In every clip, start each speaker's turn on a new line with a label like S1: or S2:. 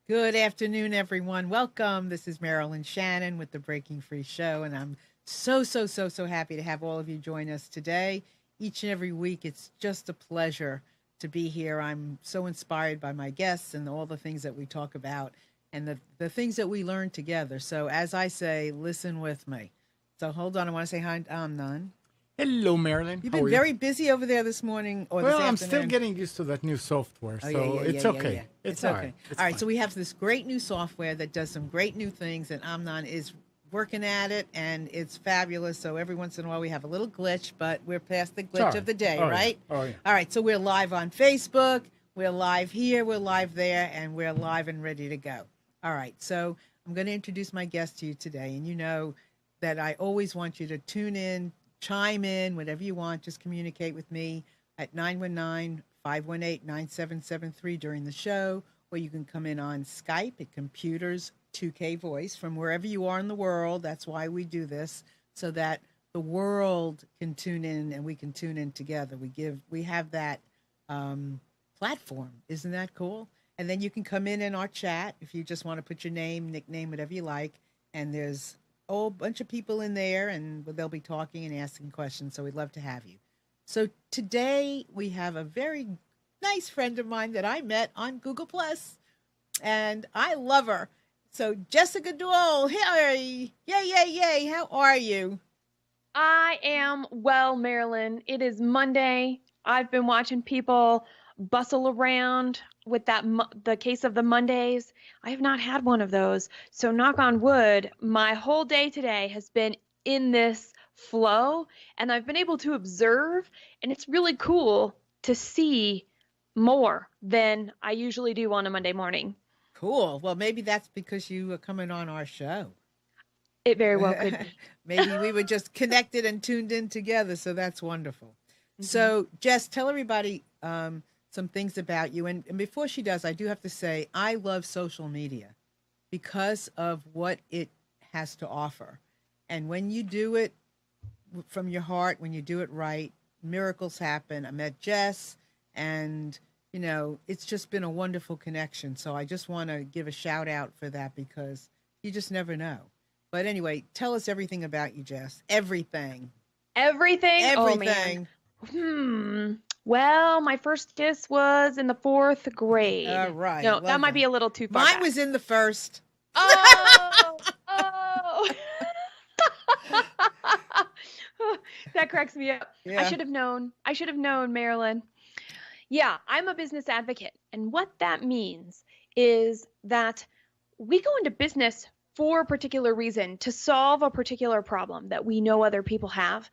S1: Good afternoon, everyone. Welcome. This is Marilyn Shannon with the Breaking Free Show, and I'm so happy to have all of you join us today. Each and every week, it's just a pleasure to be here. I'm so inspired by my guests and all the things that we talk about and the things that we learn together. So, as I say, listen with me. So, hold on. I want to say hi. I'm Nan.
S2: Hello, Marilyn.
S1: You've
S2: How
S1: been
S2: are you?
S1: very busy over there this morning or this
S2: Well, I'm
S1: afternoon.
S2: still getting used to that new software, so it's okay.
S1: Yeah.
S2: It's all right.
S1: All right, so we have this great new software that does some great new things, and Amnon is working at it, and it's fabulous. So every once in a while we have a little glitch, but we're past the glitch of the day, right?
S2: Oh, yeah.
S1: All right, so we're live on Facebook, we're live here, we're live there, and we're live and ready to go. All right, so I'm going to introduce my guest to you today, and you know that I always want you to tune in, chime in, whatever you want. Just communicate with me at 919-518-9773 during the show, or you can come in on Skype at Computers 2K Voice from wherever you are in the world. That's why we do this, so that the world can tune in and we can tune in together. We have that platform. Isn't that cool? And then you can come in our chat if you just want to put your name, nickname, whatever you like. And there's a whole bunch of people in there, and they'll be talking and asking questions. So we'd love to have you. So today we have a very nice friend of mine that I met on Google Plus, and I love her. So Jessica Dewell, hey, yay! How are you?
S3: I am well, Marilyn. It is Monday. I've been watching people bustle around with the case of the Mondays. I have not had one of those. So knock on wood, my whole day today has been in this flow, and I've been able to observe, and it's really cool to see more than I usually do on a Monday morning.
S1: Cool. Well, maybe that's because you are coming on our show.
S3: It very well could be.
S1: Maybe we were just connected and tuned in together, so that's wonderful. Mm-hmm. So, Jess, tell everybody some things about you. And before she does, I do have to say I love social media because of what it has to offer. And when you do it from your heart, when you do it right, miracles happen. I met Jess, and, you know, it's just been a wonderful connection. So I just want to give a shout out for that because you just never know. But anyway, tell us everything about you, Jess. Everything.
S3: Everything?
S1: Oh,
S3: man. Well, my first kiss was in the 4th grade.
S1: All right.
S3: No, that might be a little too far
S1: Mine
S3: back.
S1: was in the 1st.
S3: Oh! That cracks me up. Yeah. I should have known, Marilyn. Yeah, I'm a business advocate. And what that means is that we go into business for a particular reason, to solve a particular problem that we know other people have.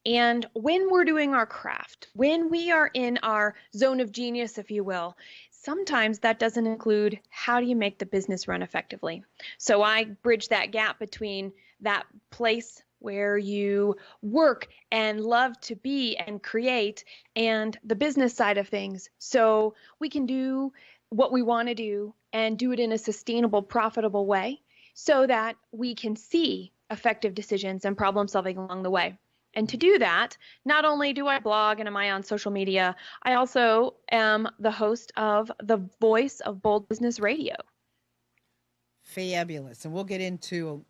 S3: And when we're doing our craft, when we are in our zone of genius, if you will, sometimes that doesn't include how do you make the business run effectively. So I bridge that gap between that place where you work and love to be and create and the business side of things. So we can do what we want to do and do it in a sustainable, profitable way, so that we can see effective decisions and problem solving along the way. And to do that, not only do I blog and am I on social media, I also am the host of the Voice of Bold Business Radio.
S1: Fabulous. And we'll get into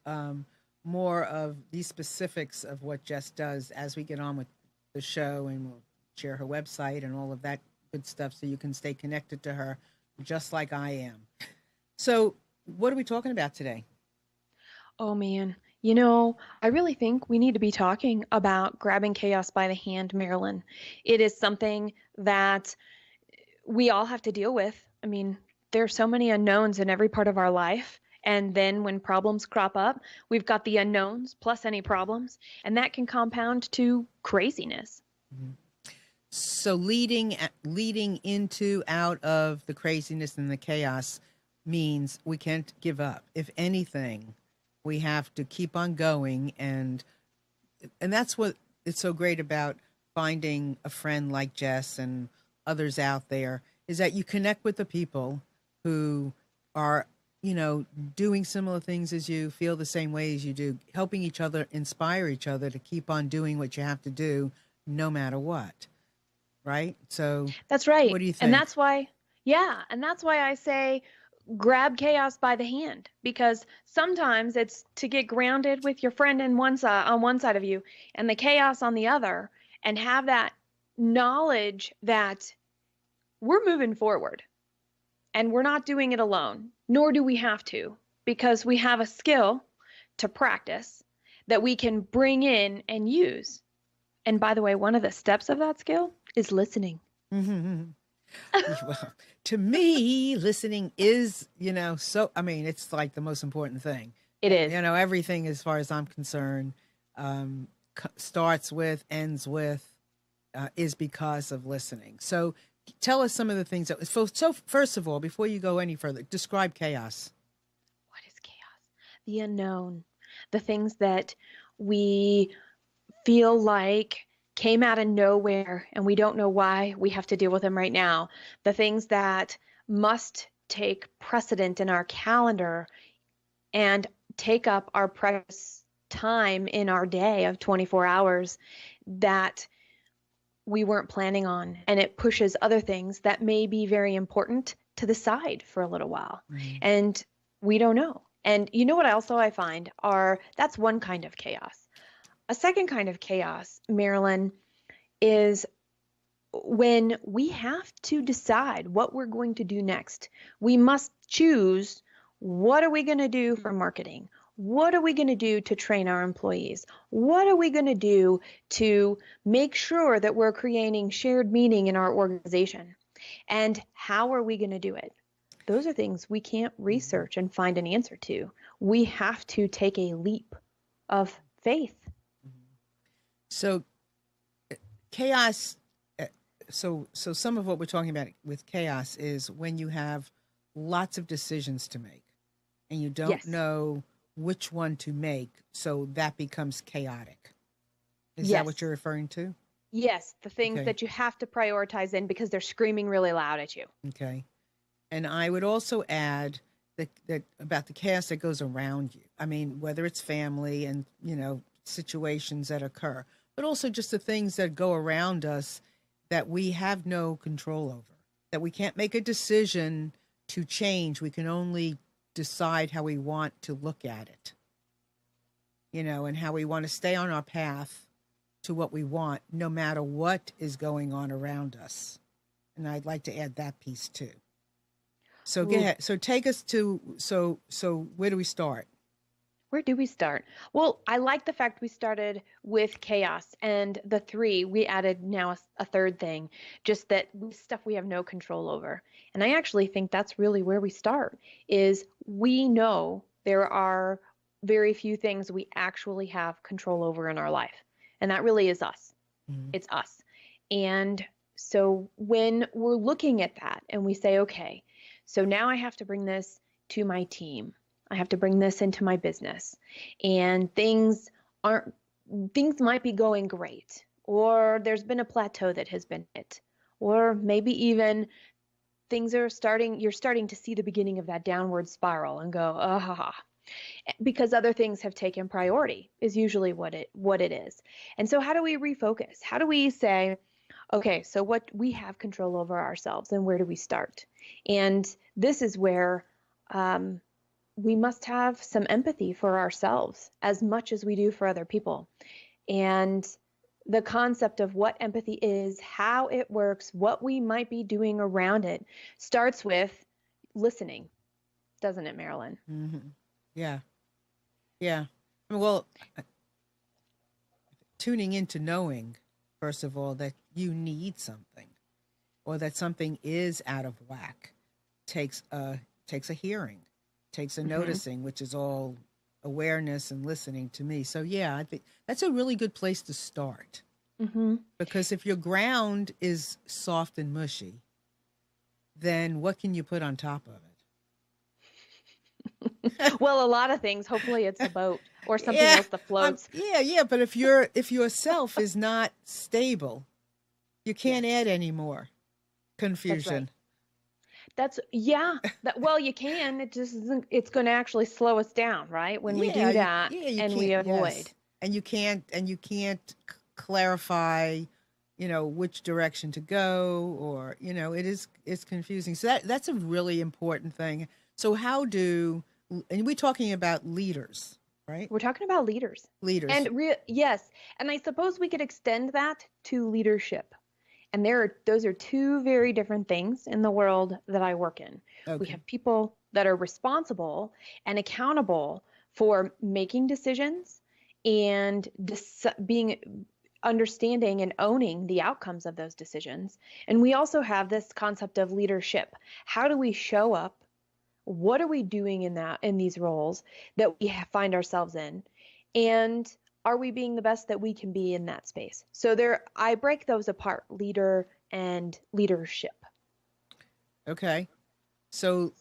S1: more of these specifics of what Jess does as we get on with the show, and we'll share her website and all of that good stuff so you can stay connected to her just like I am. So what are we talking about today?
S3: Oh, man. You know, I really think we need to be talking about grabbing chaos by the hand, Marilyn. It is something that we all have to deal with. I mean, there are so many unknowns in every part of our life. And then when problems crop up, we've got the unknowns plus any problems, and that can compound to craziness.
S1: Mm-hmm. So leading into out of the craziness and the chaos means we can't give up. If anything, we have to keep on going, and that's what it's so great about finding a friend like Jess and others out there, is that you connect with the people who are, you know, doing similar things as you, feel the same way as you do, helping each other, inspire each other to keep on doing what you have to do no matter what. Right? So
S3: that's right.
S1: What do you think?
S3: And that's why I say grab chaos by the hand, because sometimes it's to get grounded with your friend on one side of you and the chaos on the other, and have that knowledge that we're moving forward and we're not doing it alone, nor do we have to, because we have a skill to practice that we can bring in and use. And by the way, one of the steps of that skill is listening.
S1: Mm-hmm. Well, to me, listening is, it's like the most important thing.
S3: It is.
S1: Everything, as far as I'm concerned, starts with, ends with, is because of listening. So tell us some of the things so first of all, before you go any further, describe chaos.
S3: What is chaos? The unknown, the things that we feel like came out of nowhere and we don't know why we have to deal with them right now. The things that must take precedent in our calendar and take up our precious time in our day of 24 hours that we weren't planning on. And it pushes other things that may be very important to the side for a little while. Mm-hmm. And we don't know. And you know what I find that's one kind of chaos. A second kind of chaos, Marilyn, is when we have to decide what we're going to do next. We must choose, what are we going to do for marketing? What are we going to do to train our employees? What are we going to do to make sure that we're creating shared meaning in our organization? And how are we going to do it? Those are things we can't research and find an answer to. We have to take a leap of faith.
S1: So chaos, so some of what we're talking about with chaos is when you have lots of decisions to make and you don't know which one to make, so that becomes chaotic. Is that what you're referring to?
S3: Yes, the things that you have to prioritize in because they're screaming really loud at you.
S1: Okay. And I would also add that about the chaos that goes around you. I mean, whether it's family and, situations that occur, but also just the things that go around us that we have no control over, that we can't make a decision to change. We can only decide how we want to look at it, and how we want to stay on our path to what we want, no matter what is going on around us. And I'd like to add that piece too. So go ahead. So take us to, so where do we start?
S3: Where do we start? Well, I like the fact we started with chaos and the three. We added now a third thing, just that stuff we have no control over. And I actually think that's really where we start, is we know there are very few things we actually have control over in our life. And that really is us. Mm-hmm. It's us. And so when we're looking at that and we say, okay, so now I have to bring this to my team. I have to bring this into my business, and things might be going great, or there's been a plateau that has been hit, or maybe even you're starting to see the beginning of that downward spiral and go, because other things have taken priority is usually what it is. And so how do we refocus? How do we say, okay, so what we have control over ourselves, and where do we start? And this is where, we must have some empathy for ourselves as much as we do for other people. And the concept of what empathy is, how it works, what we might be doing around it starts with listening, doesn't it, Marilyn?
S1: Mm-hmm. Yeah. Yeah. Well, tuning into knowing, first of all, that you need something or that something is out of whack takes a hearing. Takes a noticing, which is all awareness and listening to me. So yeah, I think that's a really good place to start. Mm-hmm. Because if your ground is soft and mushy, then what can you put on top of
S3: it? Well, a lot of things. Hopefully it's a boat or something else that floats.
S1: But if your self is not stable, you can't add any more confusion.
S3: Well, you can. It just isn't. It's going to actually slow us down, right? When we do that, and we avoid.
S1: And you can't clarify which direction to go, or, it's confusing. So that's a really important thing. So and we're talking about leaders, right?
S3: We're talking about leaders.
S1: Leaders.
S3: And yes. And I suppose we could extend that to leadership. And those are two very different things in the world that I work in. Okay. We have people that are responsible and accountable for making decisions and understanding and owning the outcomes of those decisions. And we also have this concept of leadership. How do we show up? What are we doing in these roles that we find ourselves in? And are we being the best that we can be in that space? So I break those apart, leader and leadership.
S1: Okay. So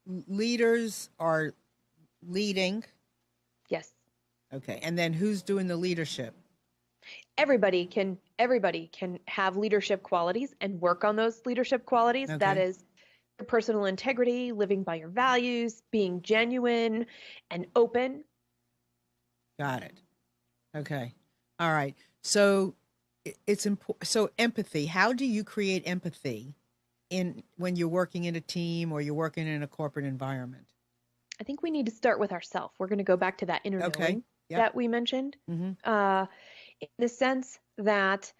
S1: leaders are leading.
S3: Yes.
S1: Okay. And then who's doing the leadership?
S3: Everybody can have leadership qualities and work on those leadership qualities. Okay. That is your personal integrity, living by your values, being genuine and open.
S1: Got it. Okay. All right. So it's important. So empathy, how do you create empathy when you're working in a team or you're working in a corporate environment?
S3: I think we need to start with ourselves. We're going to go back to that inner knowing that we mentioned. Mm-hmm. In the sense that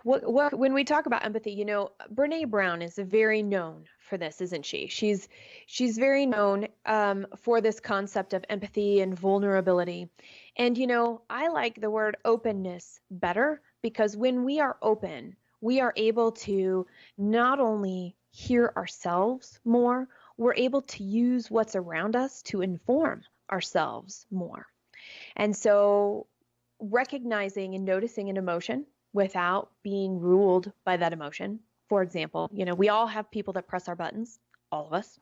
S3: when we talk about empathy, Brene Brown is very known for this, isn't she? She's very known for this concept of empathy and vulnerability. And, I like the word openness better, because when we are open, we are able to not only hear ourselves more, we're able to use what's around us to inform ourselves more. And so recognizing and noticing an emotion without being ruled by that emotion. For example, we all have people that press our buttons, all of us.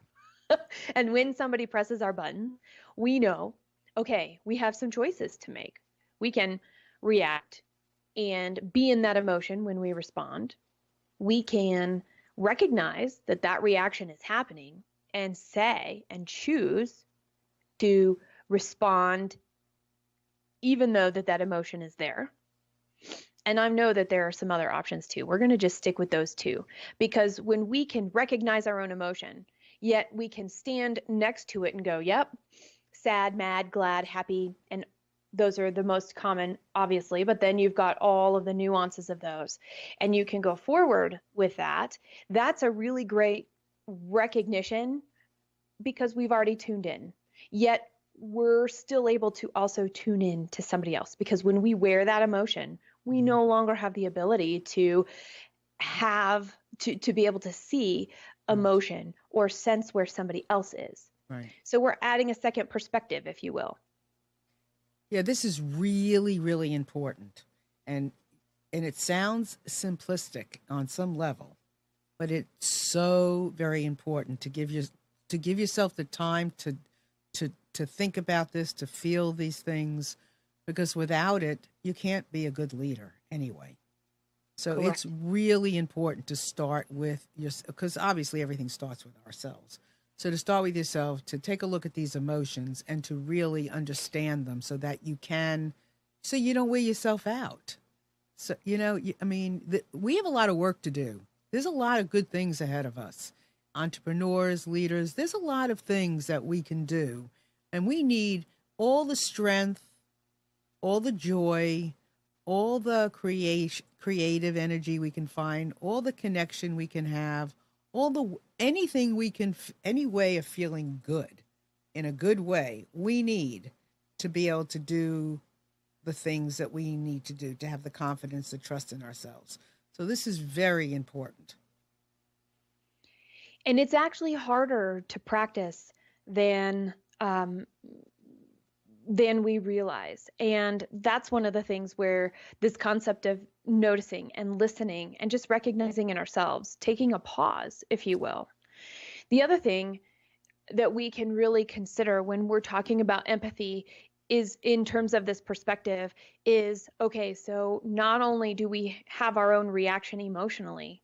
S3: And when somebody presses our button, we know, okay, we have some choices to make. We can react and be in that emotion when we respond. We can recognize that reaction is happening and say and choose to respond even though that emotion is there. And I know that there are some other options too. We're going to just stick with those two, because when we can recognize our own emotion, yet we can stand next to it and go, yep, sad, mad, glad, happy. And those are the most common, obviously, but then you've got all of the nuances of those, and you can go forward with that. That's a really great recognition, because we've already tuned in, yet we're still able to also tune in to somebody else, because when we wear that emotion, we no longer have the ability to be able to see emotion or sense where somebody else is.
S1: Right.
S3: So we're adding a second perspective, if you will.
S1: Yeah, this is really, really important. And it sounds simplistic on some level, but it's so very important to give yourself the time to think about this, to feel these things, because without it, you can't be a good leader anyway. So Correct. It's really important to start with because obviously everything starts with ourselves. So to start with yourself, to take a look at these emotions and to really understand them so that you don't wear yourself out. So, we have a lot of work to do. There's a lot of good things ahead of us. Entrepreneurs, leaders, there's a lot of things that we can do. And we need all the strength, all the joy, all the creative energy we can find, all the connection we can have, anything we can, any way of feeling good, in a good way, we need to be able to do the things that we need to do, to have the confidence, the trust in ourselves. So this is very important.
S3: And it's actually harder to practice than we realize. And that's one of the things where this concept of noticing and listening and just recognizing in ourselves, taking a pause, if you will. The other thing that we can really consider when we're talking about empathy is, in terms of this perspective, is, okay, so not only do we have our own reaction emotionally,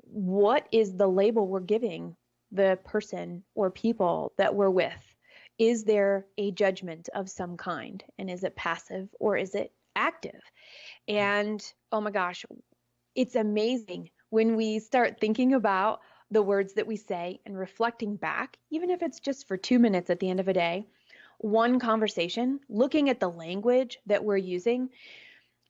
S3: what is the label we're giving the person or people that we're with? Is there a judgment of some kind? And is it passive or is it active? And oh my gosh, it's amazing when we start thinking about the words that we say and reflecting back, even if it's just for 2 minutes at the end of a day, one conversation, looking at the language that we're using,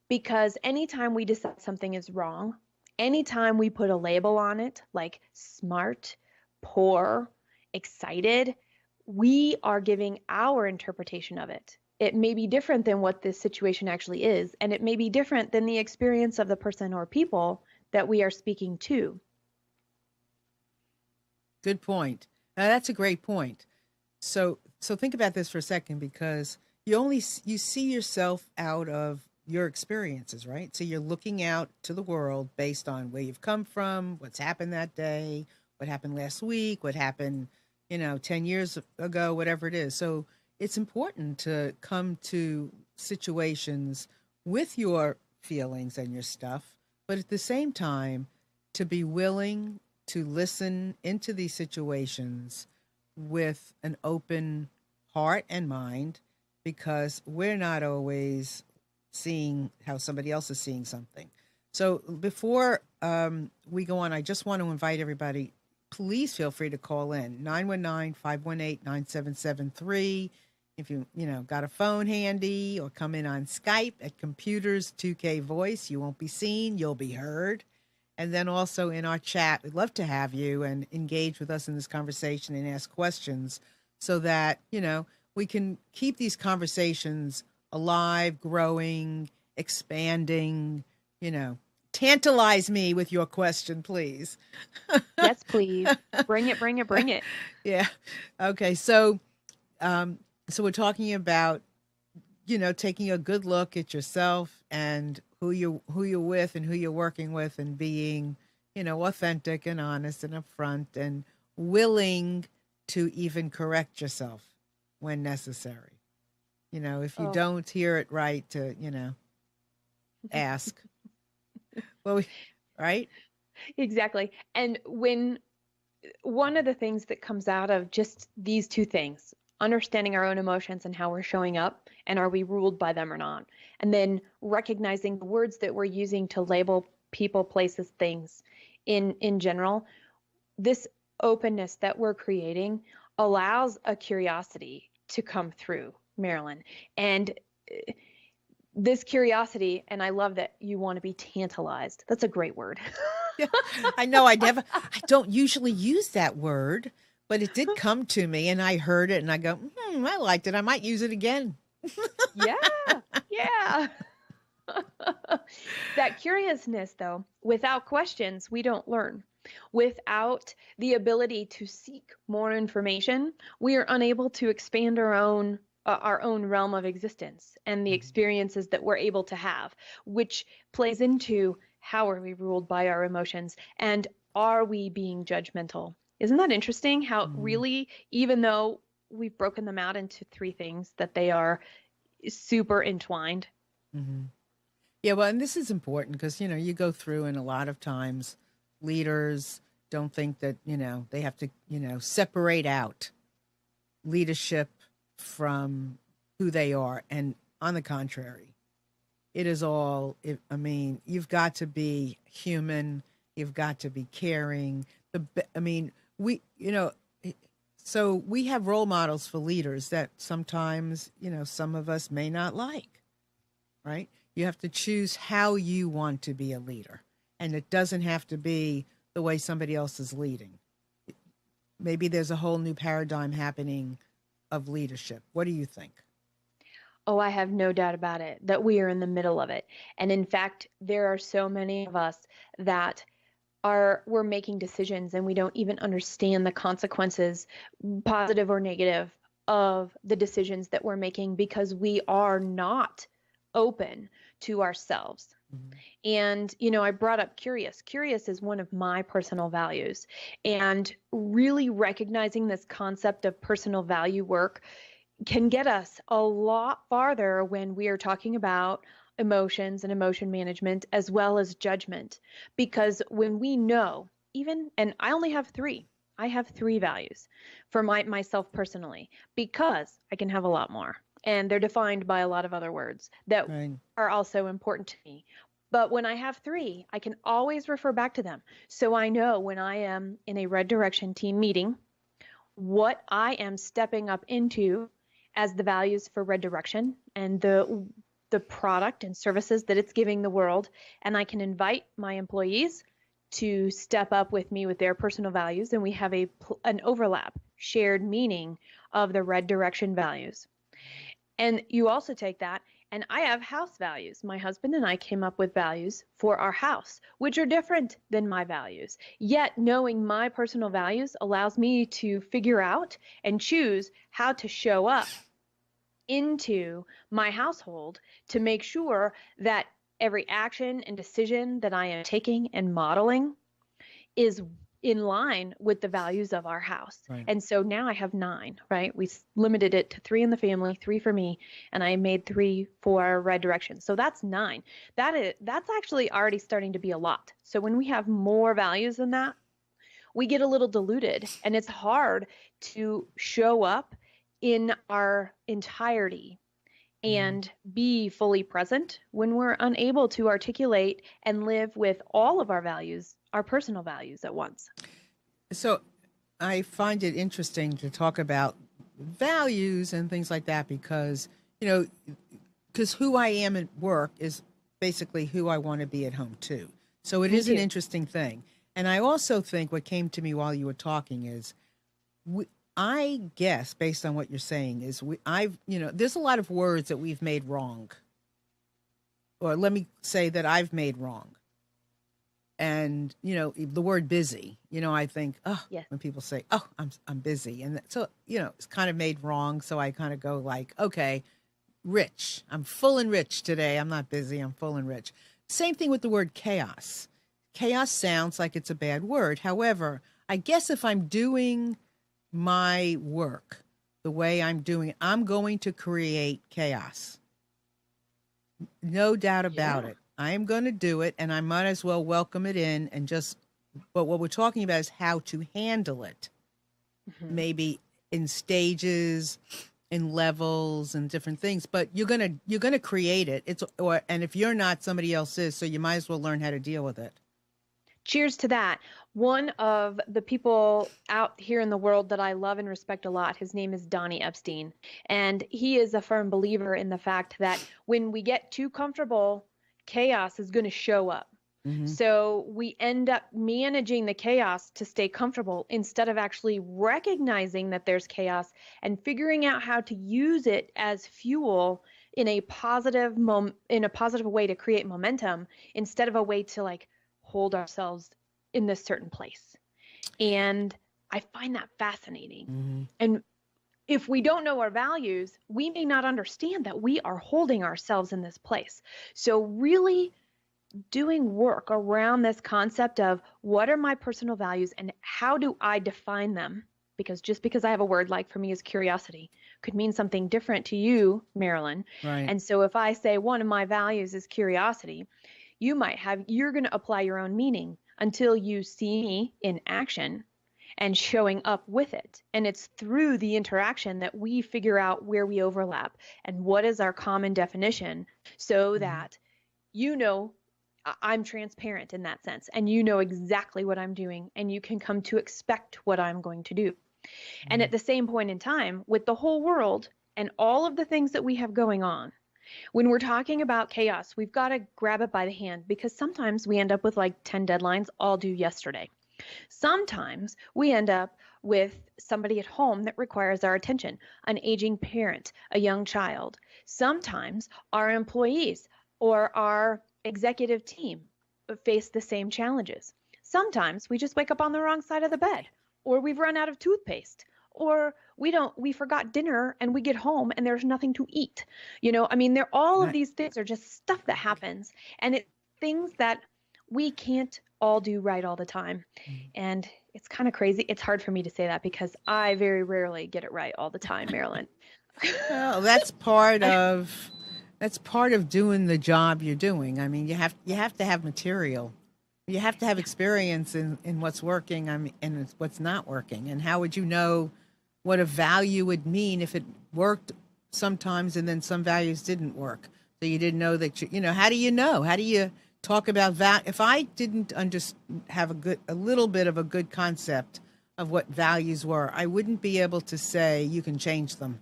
S3: because anytime we decide something is wrong, anytime we put a label on it, like smart, poor, excited, we are giving our interpretation of it. It may be different than what this situation actually is, and it may be different than the experience of the person or people that we are speaking to.
S1: Good point. Now, that's a great point. So think about this for a second, because you see yourself out of your experiences, right? So you're looking out to the world based on where you've come from, what's happened that day, what happened last week, what happened, 10 years ago, whatever it is. So it's important to come to situations with your feelings and your stuff, but at the same time, to be willing to listen into these situations with an open heart and mind, because we're not always seeing how somebody else is seeing something. So before we go on, I just want to invite everybody, please feel free to call in 919-518-9773. If you got a phone handy, or come in on Skype at Computers 2K Voice. You won't be seen, you'll be heard. And then also in our chat, we'd love to have you and engage with us in this conversation and ask questions, so that, we can keep these conversations alive, growing, expanding. Tantalize me with your question, please.
S3: Yes, please. Bring it.
S1: Yeah. Okay. So we're talking about, taking a good look at yourself and who you're with and who you're working with, and being, authentic and honest and upfront and willing to even correct yourself when necessary. If you don't hear it right, to, ask. Well, right?
S3: Exactly. And when one of the things that comes out of just these two things, understanding our own emotions and how we're showing up, and are we ruled by them or not, and then recognizing the words that we're using to label people, places, things in general, this openness that we're creating allows a curiosity to come through, Marilyn. And this curiosity, and I love that you want to be tantalized. That's a great word.
S1: Yeah, I know. I don't usually use that word, but it did come to me, and I heard it, and I go, I liked it. I might use it again.
S3: Yeah. That curiousness, though, without questions, we don't learn. Without the ability to seek more information, we are unable to expand our own realm of existence and the experiences that we're able to have, which plays into how are we ruled by our emotions, and are we being judgmental? Isn't that interesting how really, even though we've broken them out into three things, that they are super entwined?
S1: Mm-hmm. Yeah, well, and this is important because, you go through, and a lot of times leaders don't think that, they have to, separate out leadership from who they are. And on the contrary, it is all, you've got to be human. You've got to be caring. So we have role models for leaders that sometimes, some of us may not like, right? You have to choose how you want to be a leader. And it doesn't have to be the way somebody else is leading. Maybe there's a whole new paradigm happening of leadership. What do you think?
S3: Oh, I have no doubt about it, that we are in the middle of it. And in fact, there are so many of us that we're making decisions and we don't even understand the consequences, positive or negative, of the decisions that we're making, because we are not open to ourselves. Mm-hmm. And, I brought up curious. Curious is one of my personal values. And really recognizing this concept of personal value work can get us a lot farther when we are talking about emotions and emotion management, as well as judgment. Because when we know, and I only have three. I have three values for myself personally, because I can have a lot more. and they're defined by a lot of other words that are also important to me. But when I have 3, I can always refer back to them. So I know when I am in a Red Direction team meeting, what I am stepping up into as the values for Red Direction and the product and services that it's giving the world. And I can invite my employees to step up with me with their personal values, and we have an overlap, shared meaning of the Red Direction values. And you also take that, and I have house values. My husband and I came up with values for our house, which are different than my values. Yet knowing my personal values allows me to figure out and choose how to show up into my household to make sure that every action and decision that I am taking and modeling is in line with the values of our house. Right. And so now I have 9, right? We limited it to 3 in the family, 3 for me, and I made 3 for Red Direction. So that's 9. That's actually already starting to be a lot. So when we have more values than that, we get a little diluted, and it's hard to show up in our entirety and be fully present when we're unable to articulate and live with all of our values, our personal values at once.
S1: So I find it interesting to talk about values and things like that because, because who I am at work is basically who I want to be at home too. So it is an interesting thing. And I also think what came to me while you were talking is I guess, based on what you're saying, is there's a lot of words that we've made wrong. Or let me say that I've made wrong. And, the word busy, I think, when people say, I'm busy. And so, it's kind of made wrong. So I kind of go like, okay, rich. I'm full and rich today. I'm not busy. I'm full and rich. Same thing with the word chaos. Chaos sounds like it's a bad word. However, I guess if I'm doing my work the way I'm doing it, I'm going to create chaos. No doubt about it. I am going to do it, and I might as well welcome it in and but what we're talking about is how to handle it. Maybe in stages, in levels and different things, but you're going to create it. And if you're not, somebody else is, so you might as well learn how to deal with it.
S3: Cheers to that. One of the people out here in the world that I love and respect a lot, his name is Donnie Epstein. And he is a firm believer in the fact that when we get too comfortable, chaos is going to show up. So we end up managing the chaos to stay comfortable instead of actually recognizing that there's chaos and figuring out how to use it as fuel in a positive way to create momentum instead of a way to hold ourselves in this certain place. And I find that fascinating. And if we don't know our values, we may not understand that we are holding ourselves in this place. So really doing work around this concept of what are my personal values and how do I define them? Because just because I have a word like for me is curiosity could mean something different to you, Marilyn. Right. And so if I say one of my values is curiosity, you're going to apply your own meaning until you see me in action and showing up with it. And it's through the interaction that we figure out where we overlap and what is our common definition so that I'm transparent in that sense and you know exactly what I'm doing and you can come to expect what I'm going to do. And at the same point in time, with the whole world and all of the things that we have going on, when we're talking about chaos, we've got to grab it by the hand because sometimes we end up with 10 deadlines all due yesterday. Sometimes we end up with somebody at home that requires our attention, an aging parent, a young child. Sometimes our employees or our executive team face the same challenges. Sometimes we just wake up on the wrong side of the bed, or we've run out of toothpaste, or we forgot dinner and we get home and there's nothing to eat. All of these things are just stuff that happens, and it's things that we can't all do right all the time. And it's kind of crazy. It's hard for me to say that because I very rarely get it right all the time, Marilyn.
S1: Well, that's part of doing the job you're doing. I mean, you have to have material. You have to have experience in what's working and what's not working. And how would you know what a value would mean if it worked sometimes, and then some values didn't work. So you didn't know that you know, how do you know? How do you talk about that? If I didn't have a little bit of a good concept of what values were, I wouldn't be able to say you can change them.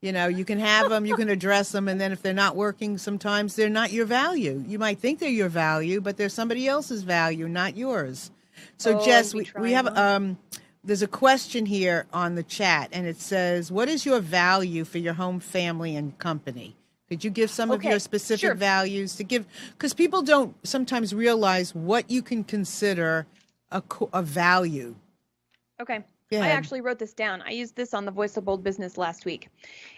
S1: You know, you can have them, you can address them, and then if they're not working, sometimes they're not your value. You might think they're your value, but they're somebody else's value, not yours. So, Jess, we have there's a question here on the chat, and it says, "What is your value for your home, family, and company?" Could you give some of your specific values to give? Because people don't sometimes realize what you can consider a value.
S3: Okay. I actually wrote this down. I used this on the Voice of Bold Business last week.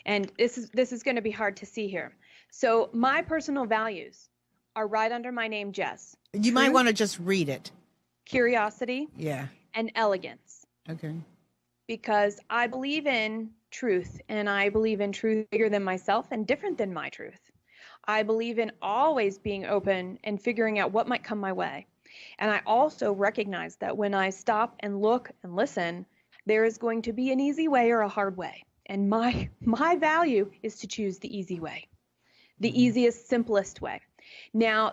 S3: And this is going to be hard to see here. So my personal values are right under my name, Jess.
S1: You might want to just read it.
S3: Curiosity.
S1: Yeah.
S3: And elegance.
S1: Okay.
S3: Because I believe in truth, and I believe in truth bigger than myself and different than my truth. I believe in always being open and figuring out what might come my way. And I also recognize that when I stop and look and listen, there is going to be an easy way or a hard way. And my value is to choose the easy way, the easiest, simplest way. Now,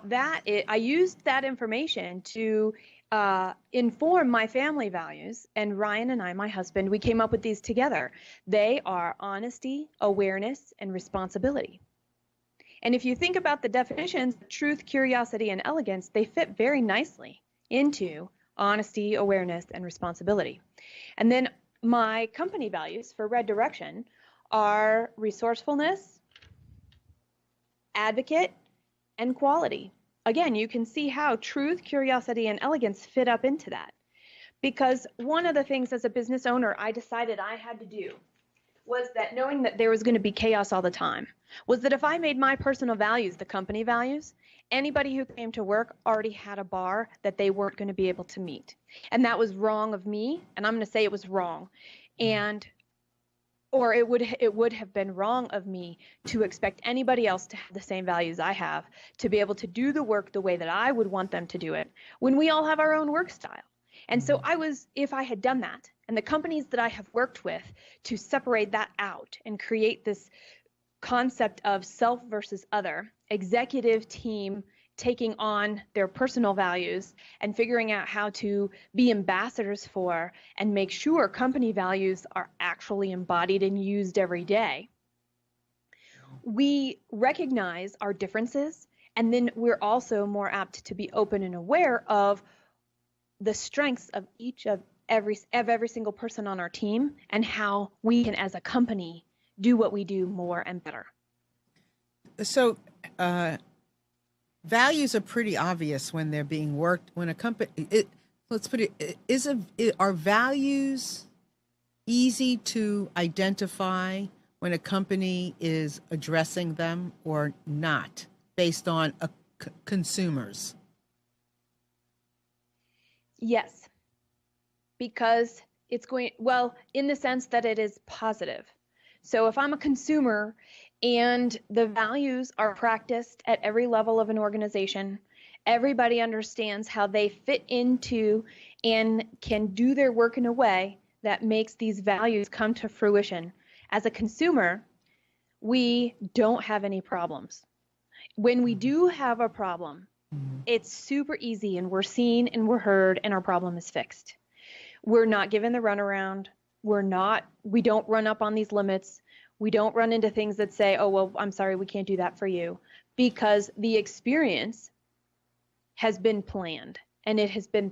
S3: I used that information to inform my family values, and Ryan and I, my husband, we came up with these together. They are honesty, awareness, and responsibility. And if you think about the definitions, truth, curiosity, and elegance, they fit very nicely into honesty, awareness, and responsibility. And then my company values for Red Direction are resourcefulness, advocate, and quality. Again, you can see how truth, curiosity, and elegance fit up into that. Because one of the things as a business owner I decided I had to do was that, knowing that there was going to be chaos all the time, was that if I made my personal values the company values, anybody who came to work already had a bar that they weren't going to be able to meet. And that was wrong of me, and I'm going to say it was wrong. Or it would have been wrong of me to expect anybody else to have the same values I have, to be able to do the work the way that I would want them to do it, when we all have our own work style. And so if I had done that, and the companies that I have worked with to separate that out and create this concept of self versus other, executive team taking on their personal values and figuring out how to be ambassadors for and make sure company values are actually embodied and used every day, we recognize our differences, and then we're also more apt to be open and aware of the strengths of every single person on our team, and how we can, as a company, do what we do more and better.
S1: So values are pretty obvious when they're being worked. When a company, let's put it, are values easy to identify when a company is addressing them or not, based on consumers?
S3: Yes, because it's in the sense that it is positive. So if I'm a consumer and the values are practiced at every level of an organization, everybody understands how they fit into and can do their work in a way that makes these values come to fruition. As a consumer, we don't have any problems. When we do have a problem, it's super easy, and we're seen and we're heard, and our problem is fixed. We're not given the runaround. We don't run up on these limits. We don't run into things that say, oh, well, I'm sorry, we can't do that for you, because the experience has been planned and it has been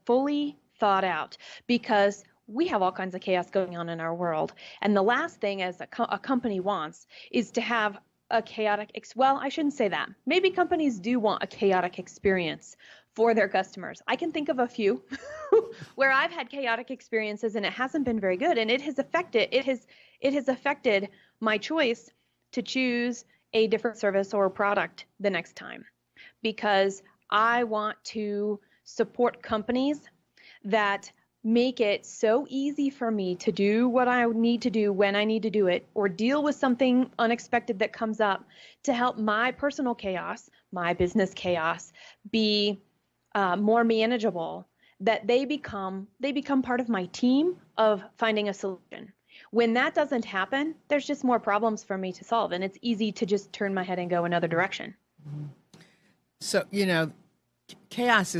S3: fully thought out, because we have all kinds of chaos going on in our world. And the last thing as a company wants is to have a chaotic, I shouldn't say that. Maybe companies do want a chaotic experience for their customers. I can think of a few where I've had chaotic experiences and it hasn't been very good, and it has affected my choice to choose a different service or product the next time, because I want to support companies that make it so easy for me to do what I need to do when I need to do it, or deal with something unexpected that comes up, to help my personal chaos, my business chaos, be more manageable, that they become part of my team of finding a solution. When that doesn't happen, there's just more problems for me to solve. And it's easy to just turn my head and go another direction.
S1: So, chaos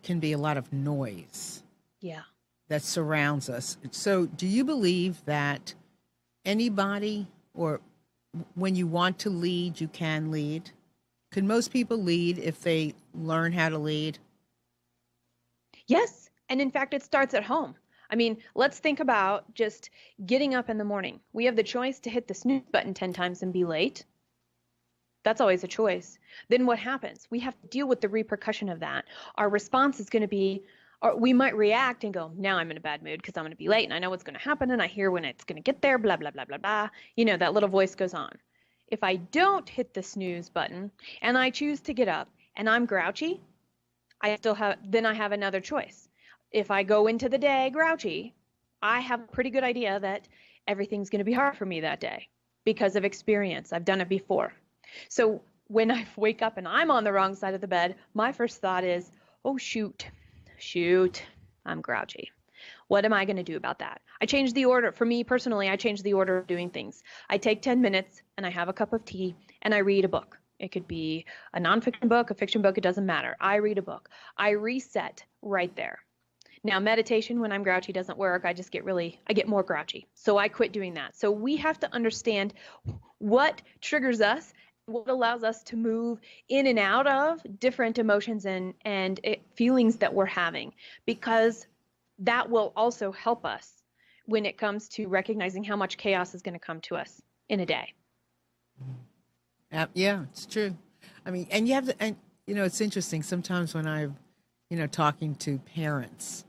S1: can be a lot of noise.
S3: Yeah.
S1: That surrounds us. So do you believe that anybody, or when you want to lead, you can lead? Could most people lead if they learn how to lead?
S3: Yes. And in fact, it starts at home. I mean, let's think about just getting up in the morning. We have the choice to hit the snooze button 10 times and be late. That's always a choice. Then what happens? We have to deal with the repercussion of that. Our response is going to be, or we might react and go, now I'm in a bad mood because I'm going to be late and I know what's going to happen and I hear when it's going to get there, blah, blah, blah, blah, blah. That little voice goes on. If I don't hit the snooze button and I choose to get up and I'm grouchy, then I have another choice. If I go into the day grouchy, I have a pretty good idea that everything's going to be hard for me that day because of experience. I've done it before. So when I wake up and I'm on the wrong side of the bed, my first thought is, oh, shoot, I'm grouchy. What am I going to do about that? I change the order. For me personally, I change the order of doing things. I take 10 minutes and I have a cup of tea and I read a book. It could be a nonfiction book, a fiction book, it doesn't matter. I read a book. I reset right there. Now, meditation when I'm grouchy doesn't work. I get more grouchy. So I quit doing that. So we have to understand what triggers us, what allows us to move in and out of different emotions and feelings that we're having, because that will also help us when it comes to recognizing how much chaos is going to come to us in a day.
S1: Yeah, it's true. I mean, and it's interesting sometimes when I'm, talking to parents,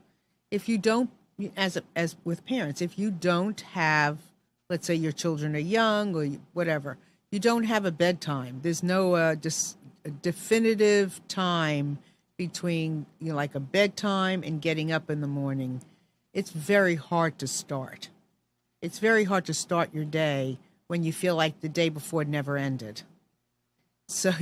S1: if you don't, as with parents, if you don't have, let's say your children are young or whatever, you don't have a bedtime. There's no just a definitive time between, like a bedtime and getting up in the morning. It's very hard to start. It's very hard to start your day when you feel like the day before never ended. So,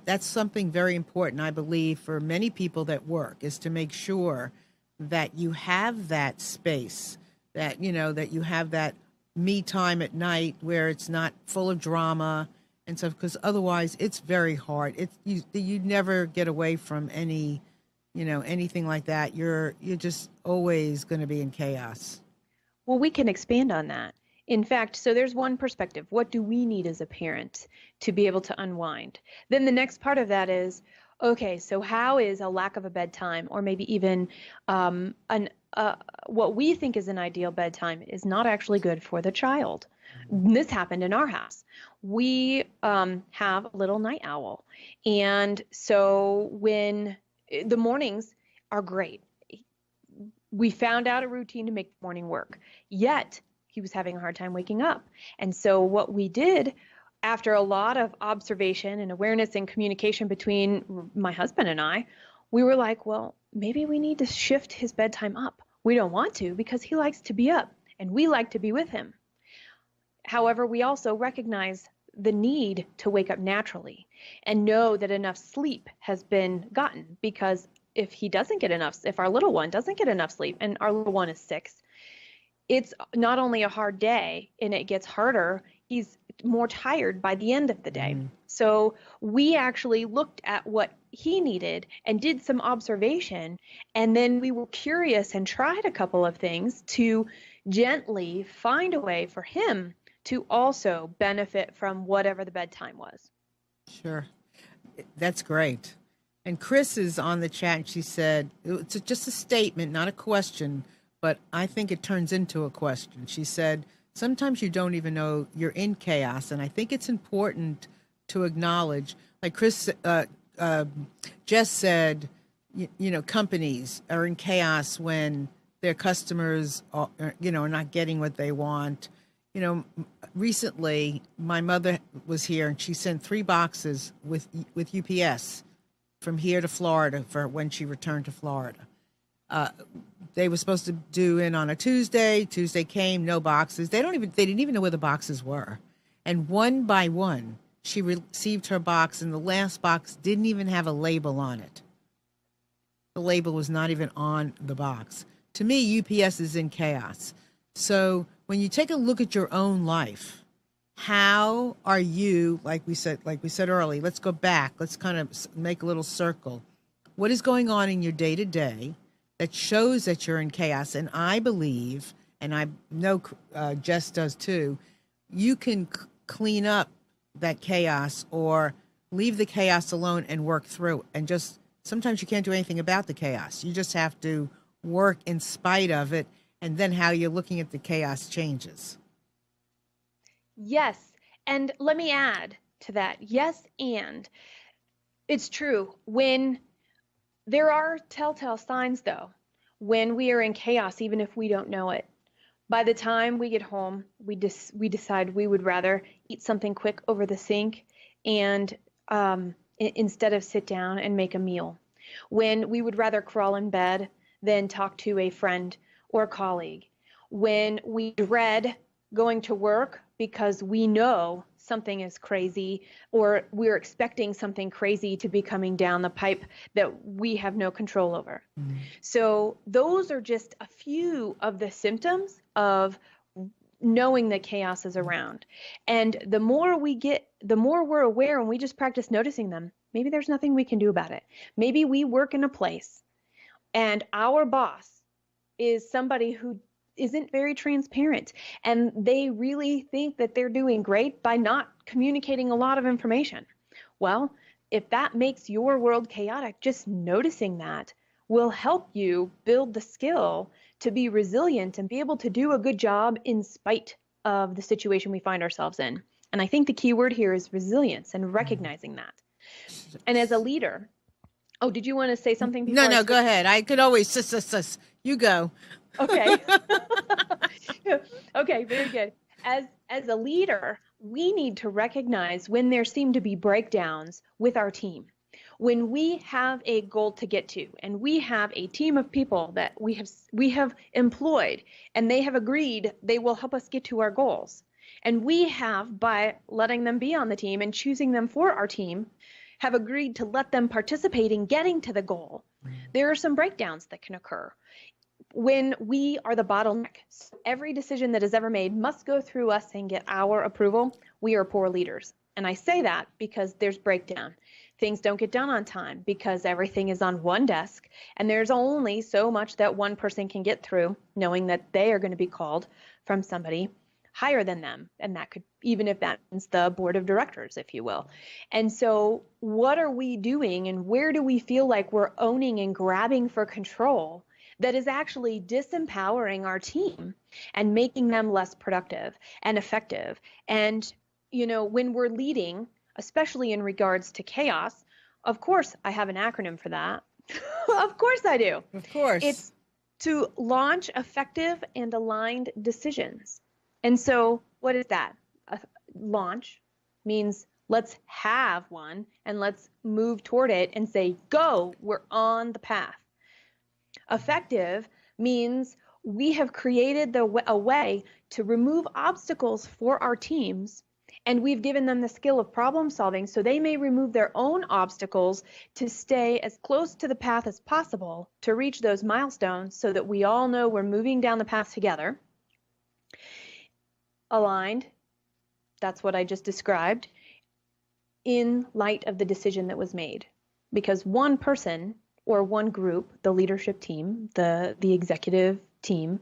S1: that's something very important, I believe, for many people that work, is to make sure that you have that space, that you have that me time at night where it's not full of drama and stuff, because otherwise it's very hard. You never get away from anything like that. You're just always going to be in chaos.
S3: Well, we can expand on that. In fact, so there's one perspective. What do we need as a parent to be able to unwind? Then the next part of that is, okay, so how is a lack of a bedtime, or maybe even what we think is an ideal bedtime, is not actually good for the child? This happened in our house. We have a little night owl. And so when the mornings are great, we found out a routine to make the morning work. Yet he was having a hard time waking up. And so what we did, after a lot of observation and awareness and communication between my husband and I, we were like, well, maybe we need to shift his bedtime up. We don't want to, because he likes to be up and we like to be with him. However, we also recognize the need to wake up naturally and know that enough sleep has been gotten, because if our little one doesn't get enough sleep, and our little one is 6, it's not only a hard day and it gets harder, he's more tired by the end of the day. Mm-hmm. So we actually looked at what he needed and did some observation, and then we were curious and tried a couple of things to gently find a way for him to also benefit from whatever the bedtime was.
S1: Sure. That's great. And Chris is on the chat, and she said, it's just a statement, not a question, but I think it turns into a question. She said, sometimes you don't even know you're in chaos, and I think it's important to acknowledge, like Jess said, companies are in chaos when their customers are not getting what they want. Recently my mother was here and she sent 3 boxes with UPS from here to Florida for when she returned to Florida. They were supposed to due in on a Tuesday. Tuesday came, no boxes. They didn't even know where the boxes were. And one by one, she received her box, and the last box didn't even have a label on it. The label was not even on the box. To me, UPS is in chaos. So when you take a look at your own life, how are you, like we said earlier, let's go back, let's kind of make a little circle. What is going on in your day to day that shows that you're in chaos? And I believe, and I know Jess does too, you can clean up that chaos or leave the chaos alone and work through. And just sometimes you can't do anything about the chaos. You just have to work in spite of it. And then how you're looking at the chaos changes.
S3: Yes. And let me add to that. Yes. And it's true. When there are telltale signs, though, when we are in chaos, even if we don't know it. By the time we get home, we decide we would rather eat something quick over the sink and instead of sit down and make a meal. When we would rather crawl in bed than talk to a friend or colleague. When we dread going to work because we know something is crazy or we're expecting something crazy to be coming down the pipe that we have no control over. Mm-hmm. So those are just a few of the symptoms of knowing that chaos is around. And the more we're aware and we just practice noticing them, maybe there's nothing we can do about it. Maybe we work in a place and our boss is somebody who isn't very transparent and they really think that they're doing great by not communicating a lot of information. Well, if that makes your world chaotic, just noticing that will help you build the skill to be resilient and be able to do a good job in spite of the situation we find ourselves in. And I think the key word here is resilience and recognizing that. And as a leader, oh, did you want to say something before?
S1: No, go ahead. I could always, you go.
S3: Okay. Okay, very good. As a leader, we need to recognize when there seem to be breakdowns with our team. When we have a goal to get to and we have a team of people that we have employed and they have agreed they will help us get to our goals. And we have, by letting them be on the team and choosing them for our team, have agreed to let them participate in getting to the goal. There are some breakdowns that can occur. When we are the bottleneck, every decision that is ever made must go through us and get our approval. We are poor leaders. And I say that because there's breakdown. Things don't get done on time because everything is on one desk and there's only so much that one person can get through, knowing that they are going to be called from somebody higher than them. And that could, even if that means the board of directors, if you will. And so what are we doing and where do we feel like we're owning and grabbing for control that is actually disempowering our team and making them less productive and effective? And, you know, when we're leading, especially in regards to chaos, of course, I have an acronym for that. Of course I do.
S1: Of course.
S3: It's to launch effective and aligned decisions. And so what is that? Launch means let's have one and let's move toward it and say, go, we're on the path. Effective means we have created a way to remove obstacles for our teams, and we've given them the skill of problem solving so they may remove their own obstacles to stay as close to the path as possible to reach those milestones so that we all know we're moving down the path together. Aligned, that's what I just described, in light of the decision that was made. Because one person or one group, the leadership team, the executive team,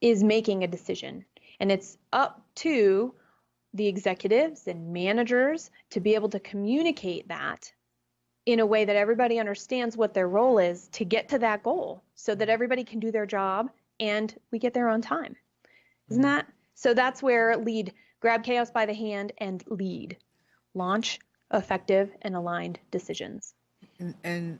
S3: is making a decision. And it's up to the executives and managers to be able to communicate that in a way that everybody understands what their role is to get to that goal so that everybody can do their job and we get there on time. Isn't that? So that's where lead, grab chaos by the hand and lead, launch effective and aligned decisions.
S1: And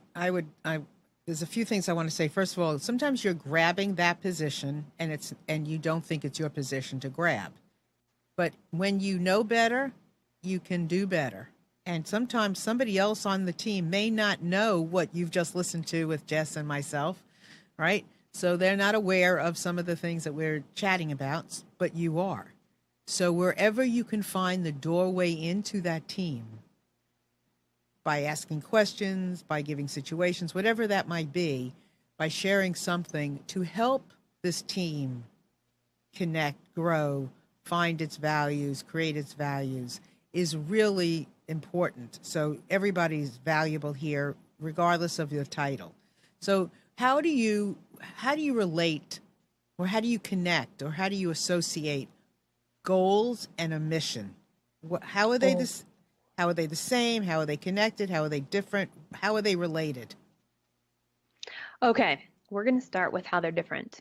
S1: there's a few things I want to say. First of all, sometimes you're grabbing that position and you don't think it's your position to grab. But when you know better, you can do better. And sometimes somebody else on the team may not know what you've just listened to with Jess and myself, right? So they're not aware of some of the things that we're chatting about, but you are. So wherever you can find the doorway into that team, by asking questions, by giving situations, whatever that might be, by sharing something to help this team connect, grow, find its values, create its values is really important. So everybody's valuable here, regardless of your title. So how do you relate, or how do you connect, or how do you associate goals and a mission? How are they this? How are they the same? How are they connected? How are they different? How are they related?
S3: Okay, we're going to start with how they're different.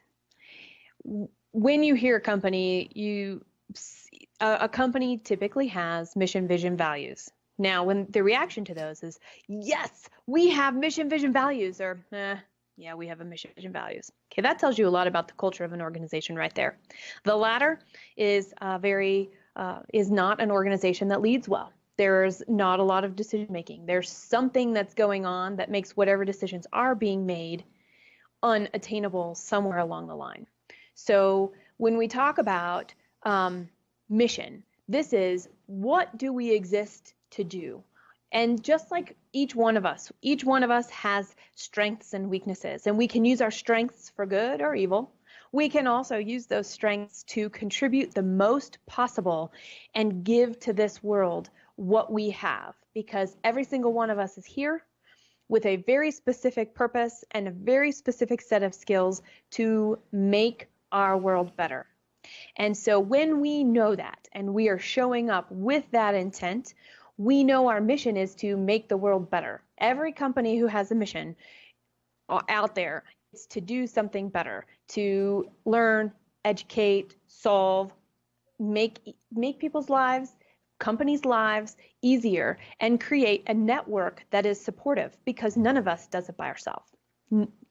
S3: When you hear a company, a company typically has mission, vision, values. Now, when the reaction to those is, yes, we have mission, vision, values, or yeah, we have a mission, vision, values. Okay, that tells you a lot about the culture of an organization right there. The latter is is not an organization that leads well. There's not a lot of decision making. There's something that's going on that makes whatever decisions are being made unattainable somewhere along the line. So when we talk about mission, this is, what do we exist to do? And just like each one of us has strengths and weaknesses, and we can use our strengths for good or evil. We can also use those strengths to contribute the most possible and give to this world what we have, because every single one of us is here with a very specific purpose and a very specific set of skills to make our world better. And so when we know that and we are showing up with that intent, we know our mission is to make the world better. Every company who has a mission out there is to do something better, to learn, educate, solve, make people's lives, companies' lives easier, and create a network that is supportive, because none of us does it by ourselves.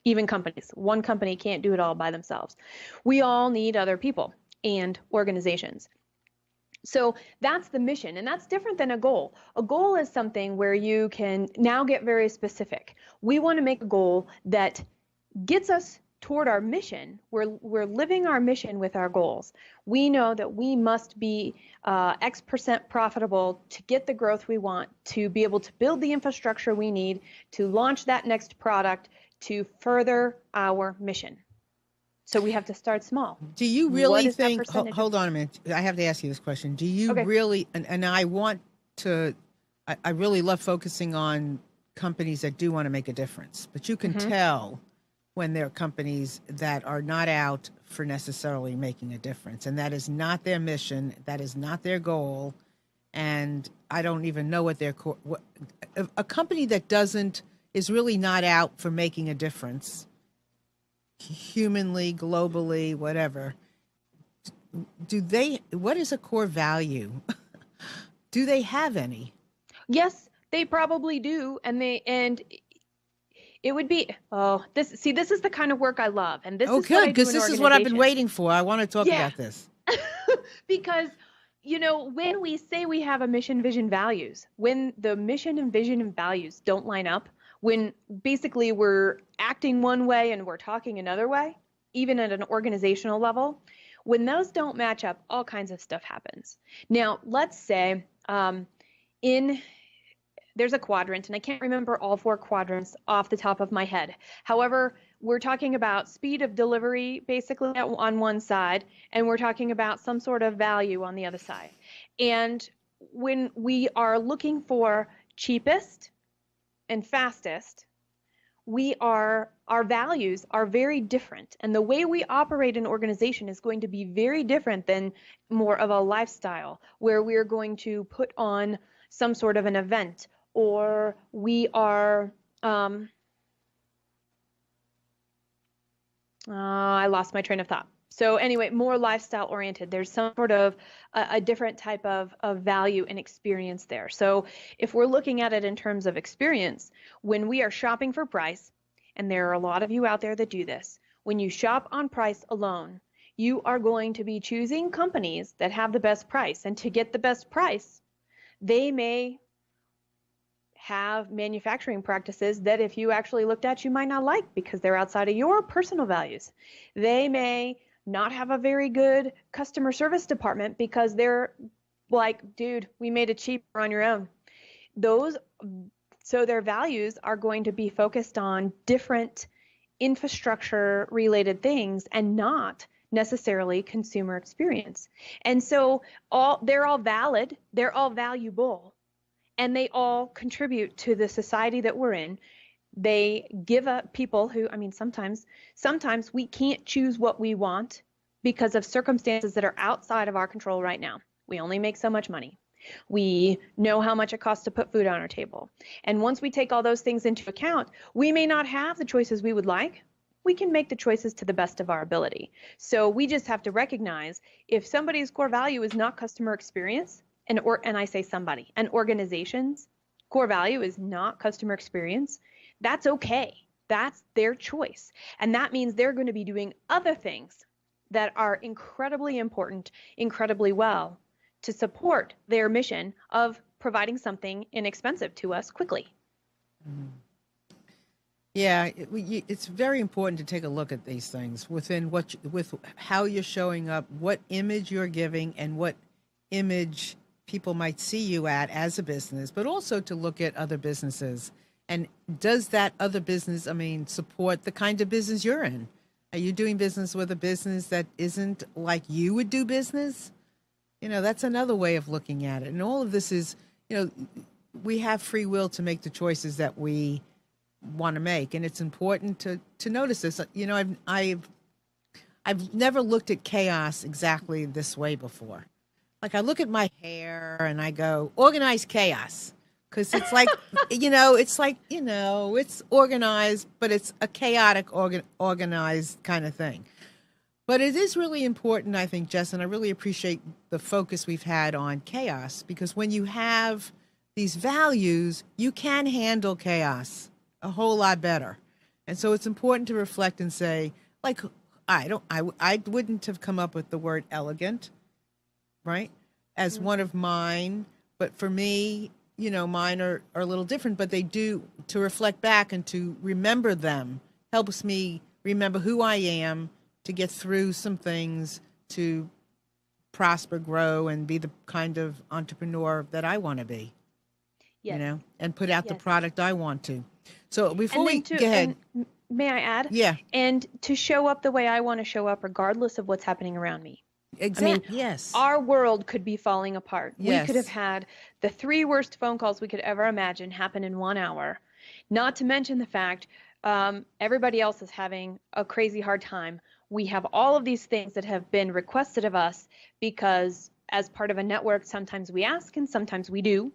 S3: Even companies. One company can't do it all by themselves. We all need other people and organizations. So that's the mission, and that's different than a goal. A goal is something where you can now get very specific. We want to make a goal that gets us toward our mission. We're living our mission with our goals. We know that we must be X% profitable to get the growth we want, to be able to build the infrastructure we need, to launch that next product, to further our mission. So we have to start small.
S1: Do you really think, hold on a minute, I have to ask you this question. Do you really, and I want to, I really love focusing on companies that do want to make a difference, but you can tell when there are companies that are not out for necessarily making a difference, and that is not their mission, that is not their goal, and I don't even know what their a company that is really not out for making a difference, humanly, globally, whatever. What is a core value? Do they have any? Yes,
S3: they probably do, and it would be, this is the kind of work I love. And this is good, because this is what I've been waiting for. I want to talk about this. Because, when we say we have a mission, vision, values, when the mission and vision and values don't line up, when basically we're acting one way and we're talking another way, even at an organizational level, when those don't match up, all kinds of stuff happens. Now, let's say there's a quadrant, and I can't remember all 4 quadrants off the top of my head. However, we're talking about speed of delivery basically on one side, and we're talking about some sort of value on the other side. And when we are looking for cheapest and fastest, our values are very different. And the way we operate an organization is going to be very different than more of a lifestyle, where we're going to put on some sort of an event, or we are, I lost my train of thought. So anyway, more lifestyle oriented. There's some sort of a different type of value and experience there. So if we're looking at it in terms of experience, when we are shopping for price, and there are a lot of you out there that do this, when you shop on price alone, you are going to be choosing companies that have the best price. And to get the best price, they may have manufacturing practices that if you actually looked at, you might not like, because they're outside of your personal values. They may not have a very good customer service department because they're like, dude, we made it cheaper on your own. So their values are going to be focused on different infrastructure related things and not necessarily consumer experience. And so they're all valid, they're all valuable, and they all contribute to the society that we're in. They give up people who, I mean, sometimes we can't choose what we want because of circumstances that are outside of our control right now. We only make so much money. We know how much it costs to put food on our table. And once we take all those things into account, we may not have the choices we would like. We can make the choices to the best of our ability. So we just have to recognize if somebody's core value is not customer experience, and I say somebody, an organization's core value is not customer experience, that's okay. That's their choice. And that means they're going to be doing other things that are incredibly important, incredibly well, to support their mission of providing something inexpensive to us quickly.
S1: Yeah, it's very important to take a look at these things with how you're showing up, what image you're giving, and what image people might see you at as a business, but also to look at other businesses. And does that other business, support the kind of business you're in? Are you doing business with a business that isn't like you would do business? That's another way of looking at it. And all of this is, we have free will to make the choices that we want to make. And it's important to notice this. I've never looked at chaos exactly this way before. Like I look at my hair and I go, organized chaos. Because it's like, it's organized, but it's a chaotic organized kind of thing. But it is really important, I think, Jess, and I really appreciate the focus we've had on chaos, because when you have these values, you can handle chaos a whole lot better. And so it's important to reflect and say, like, I wouldn't have come up with the word elegant, right, as one of mine. But for me, mine are a little different, but they do, to reflect back and to remember them helps me remember who I am, to get through some things, to prosper, grow, and be the kind of entrepreneur that I want to be,
S3: yes.
S1: And put out the product I want to. So before go ahead.
S3: May I add?
S1: Yeah.
S3: And to show up the way I want to show up, regardless of what's happening around me.
S1: Exactly. Yes.
S3: Our world could be falling apart.
S1: Yes.
S3: We could have had the 3 worst phone calls we could ever imagine happen in 1 hour. Not to mention the fact everybody else is having a crazy hard time. We have all of these things that have been requested of us because as part of a network, sometimes we ask and sometimes we do.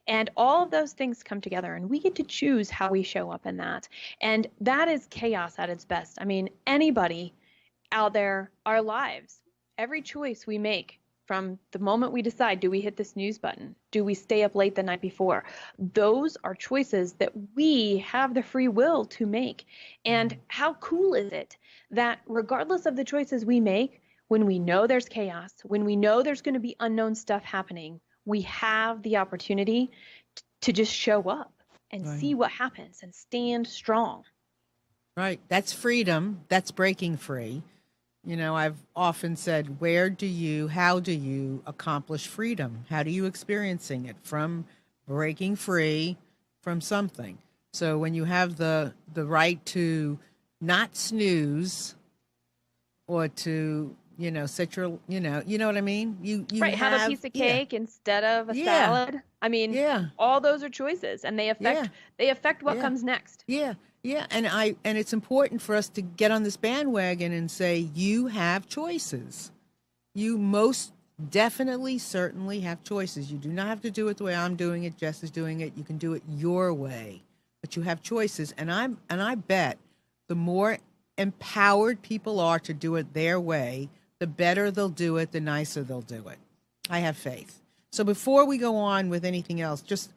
S3: And all of those things come together and we get to choose how we show up in that. And that is chaos at its best. Anybody out there, our lives, every choice we make from the moment we decide, do we hit the snooze button? Do we stay up late the night before? Those are choices that we have the free will to make. And how cool is it that regardless of the choices we make, when we know there's chaos, when we know there's going to be unknown stuff happening, we have the opportunity to just show up and see what happens and stand strong.
S1: Right. That's freedom. That's breaking free. I've often said, how do you accomplish freedom? How do you experiencing it? From breaking free from something. So when you have the right to not snooze or to, set your, you know what I mean? You
S3: have a piece of cake instead of a salad. All those are choices and they affect what comes next.
S1: Yeah. Yeah, and it's important for us to get on this bandwagon and say, you have choices. You most definitely, certainly have choices. You do not have to do it the way I'm doing it, Jess is doing it. You can do it your way, but you have choices. And I bet the more empowered people are to do it their way, the better they'll do it, the nicer they'll do it. I have faith. So before we go on with anything else, just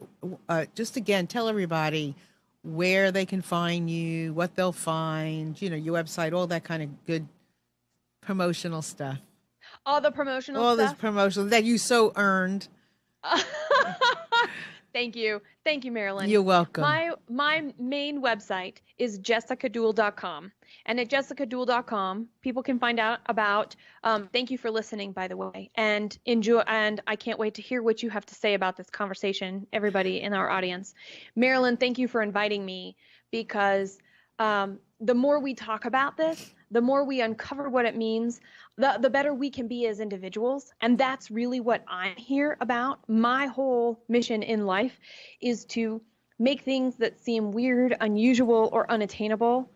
S1: again, tell everybody where they can find you, what they'll find, your website, all that kind of good promotional stuff.
S3: All the promotional
S1: stuff? All
S3: this
S1: promotional that you so earned.
S3: Thank you, Marilyn.
S1: You're welcome.
S3: My main website is jessicadewell.com. And at jessicadewell.com, people can find out about, thank you for listening, by the way, and enjoy. And I can't wait to hear what you have to say about this conversation, everybody in our audience. Marilyn, thank you for inviting me because the more we talk about this, the more we uncover what it means, the better we can be as individuals. And that's really what I'm here about. My whole mission in life is to make things that seem weird, unusual, or unattainable,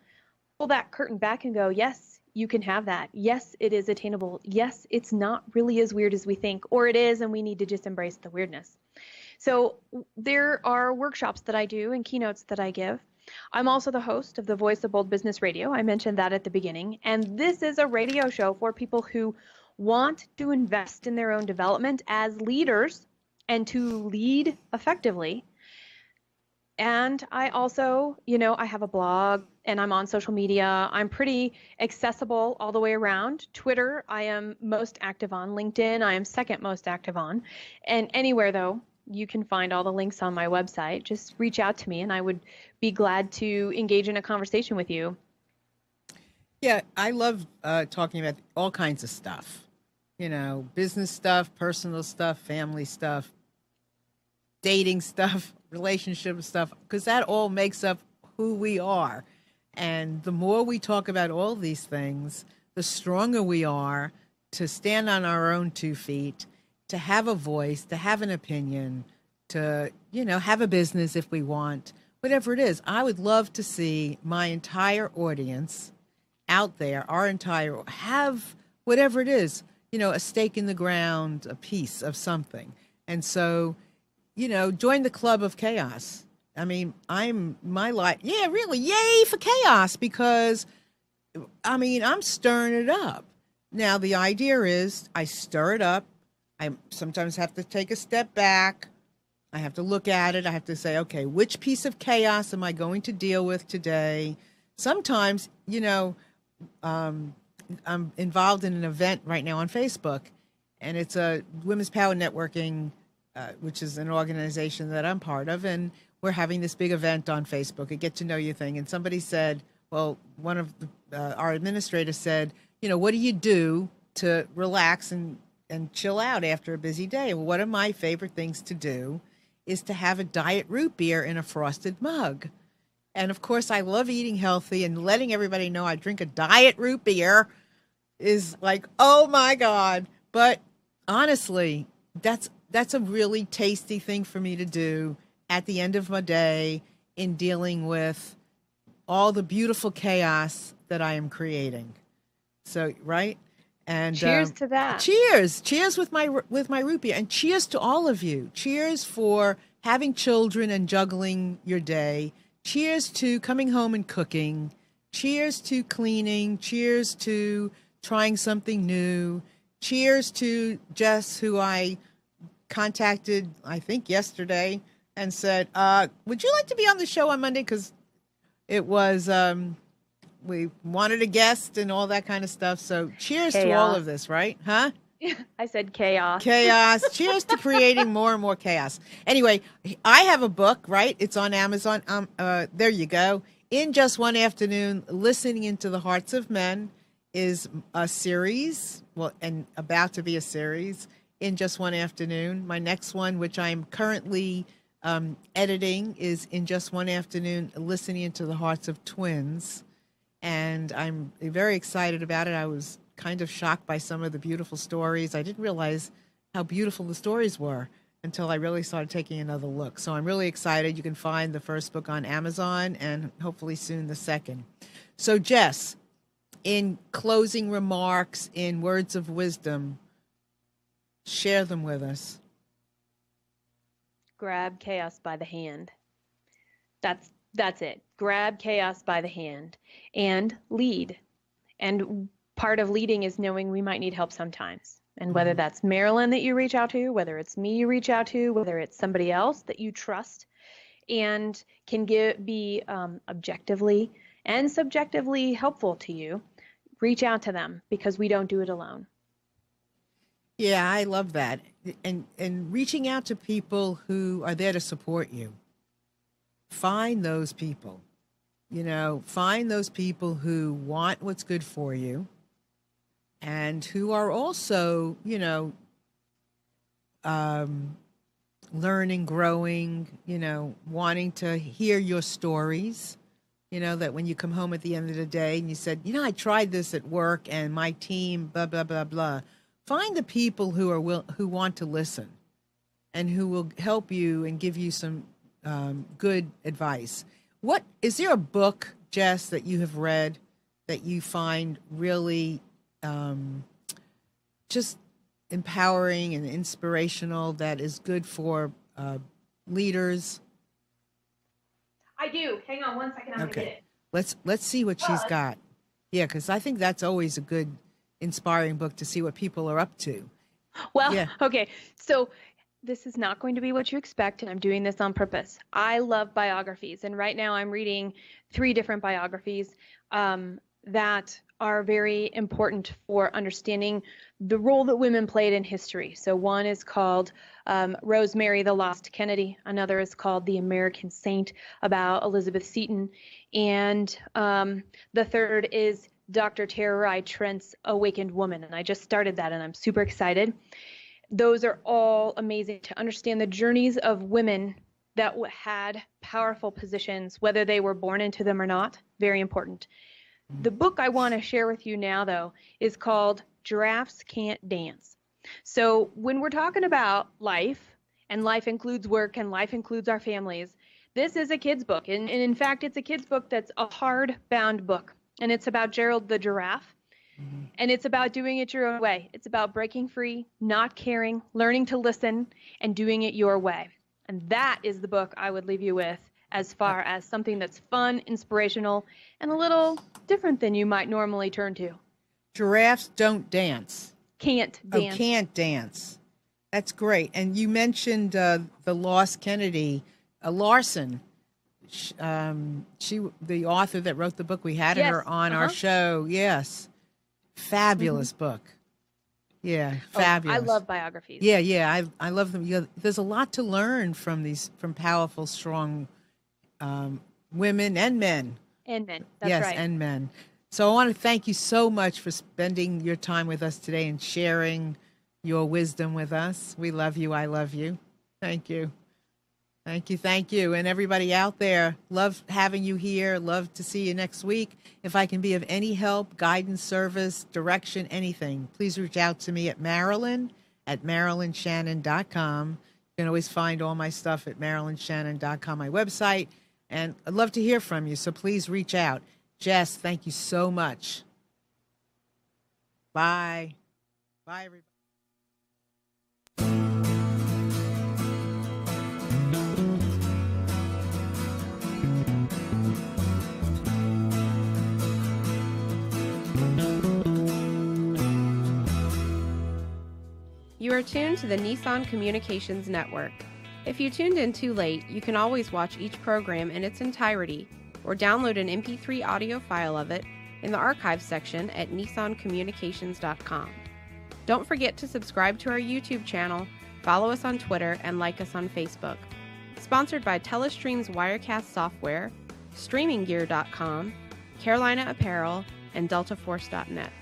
S3: pull that curtain back and go, yes, you can have that. Yes, it is attainable. Yes, it's not really as weird as we think, or it is, and we need to just embrace the weirdness. So there are workshops that I do and keynotes that I give. I'm also the host of the Voice of Bold Business Radio. I mentioned that at the beginning. And this is a radio show for people who want to invest in their own development as leaders and to lead effectively. And I also, I have a blog and I'm on social media. I'm pretty accessible all the way around. Twitter, I am most active on. LinkedIn, I am second most active on. And anywhere, though, you can find all the links on my website. Just reach out to me and I would be glad to engage in a conversation with you.
S1: Yeah, I love talking about all kinds of stuff, business stuff, personal stuff, family stuff, dating stuff, relationship stuff, because that all makes up who we are. And the more we talk about all these things, the stronger we are to stand on our own 2 feet, to have a voice, to have an opinion, to, have a business if we want, whatever it is. I would love to see my entire audience out there, have whatever it is, a stake in the ground, a piece of something. And so, join the club of chaos. I mean, really, yay for chaos, because, I'm stirring it up. Now, the idea is I stir it up. I sometimes have to take a step back. I have to look at it. I have to say, okay, which piece of chaos am I going to deal with today? Sometimes, I'm involved in an event right now on Facebook, and it's a Women's Power Networking, which is an organization that I'm part of, and we're having this big event on Facebook, a get to know you thing. And somebody said, well, one of our administrators said, what do you do to relax and chill out after a busy day? And one of my favorite things to do is to have a diet root beer in a frosted mug. And of course, I love eating healthy, and letting everybody know I drink a diet root beer is like, oh my God. But honestly, that's a really tasty thing for me to do at the end of my day in dealing with all the beautiful chaos that I am creating. So, right? And
S3: cheers to that.
S1: Cheers with my root beer, and cheers to all of you. Cheers for having children and juggling your day. Cheers to coming home and cooking. Cheers to cleaning. Cheers to trying something new. Cheers to Jess, who I contacted, I think yesterday, and said, would you like to be on the show on Monday? Because it was, we wanted a guest and all that kind of stuff. So cheers to all of this, right? Huh?
S3: I said chaos.
S1: Chaos. Cheers to creating more and more chaos. Anyway, I have a book, right? It's on Amazon. There you go. In Just One Afternoon, Listening into the Hearts of Men is a series, and about to be a series, In Just One Afternoon. My next one, which I'm currently editing, is In Just One Afternoon, Listening into the Hearts of Twins. And I'm very excited about it. I was kind of shocked by some of the beautiful stories. I didn't realize how beautiful the stories were until I really started taking another look. So I'm really excited. You can find the first book on Amazon and hopefully soon the second. So Jess, in closing remarks, in words of wisdom, share them with us.
S3: Grab chaos by the hand. That's it. Grab chaos by the hand and lead. And part of leading is knowing we might need help sometimes. And whether that's Marilyn that you reach out to, whether it's me you reach out to, whether it's somebody else that you trust and can be objectively and subjectively helpful to you, reach out to them, because we don't do it alone.
S1: Yeah, I love that. And reaching out to people who are there to support you. Find those people. Find those people who want what's good for you and who are also, learning, growing, wanting to hear your stories, that when you come home at the end of the day and you said, I tried this at work and my team, blah, blah, blah, blah. Find the people who want to listen and who will help you and give you some good advice. Is there a book, Jess, that you have read that you find really just empowering and inspirational that is good for leaders?
S3: I do. Hang on one second. I'm going to get
S1: it. Let's see what she's got. Yeah, because I think that's always a good, inspiring book to see what people are up to.
S3: Well, yeah. Okay. So this is not going to be what you expect, and I'm doing this on purpose. I love biographies, and right now I'm reading 3 different biographies that are very important for understanding the role that women played in history. So one is called Rosemary the Lost Kennedy. Another is called The American Saint, about Elizabeth Seton. And the third is Dr. Tara Trent's Awakened Woman. And I just started that, and I'm super excited. Those are all amazing to understand the journeys of women that had powerful positions, whether they were born into them or not. Very important. The book I want to share with you now, though, is called Giraffes Can't Dance. So when we're talking about life, and life includes work, and life includes our families, this is a kid's book. And in fact, it's a kid's book that's a hardbound book. And it's about Gerald the giraffe. Mm-hmm. And it's about doing it your own way. It's about breaking free, not caring, learning to listen, and doing it your way. And that is the book I would leave you with, as far as something that's fun, inspirational, and a little different than you might normally turn to.
S1: Giraffes don't dance.
S3: Can't dance.
S1: Oh, can't dance. That's great. And you mentioned the Lost Kennedy, Larson. She, the author that wrote the book, we had her on our show. Yes. Fabulous book. Yeah, fabulous.
S3: I love biographies.
S1: Yeah, I love them. There's a lot to learn from powerful, strong women and men.
S3: And men, that's
S1: right.
S3: Yes,
S1: and men. So I want to thank you so much for spending your time with us today and sharing your wisdom with us. We love you. I love you. Thank you. Thank you. Thank you. And everybody out there, love having you here. Love to see you next week. If I can be of any help, guidance, service, direction, anything, please reach out to me at Marilyn@MarilynShannon.com. You can always find all my stuff at MarilynShannon.com, my website. And I'd love to hear from you, so please reach out. Jess, thank you so much. Bye. Bye, everybody.
S4: You are tuned to the Nissan Communications Network. If you tuned in too late, you can always watch each program in its entirety or download an MP3 audio file of it in the archives section at nissancommunications.com. Don't forget to subscribe to our YouTube channel, follow us on Twitter, and like us on Facebook. Sponsored by Telestream's Wirecast software, StreamingGear.com, Carolina Apparel, and DeltaForce.net.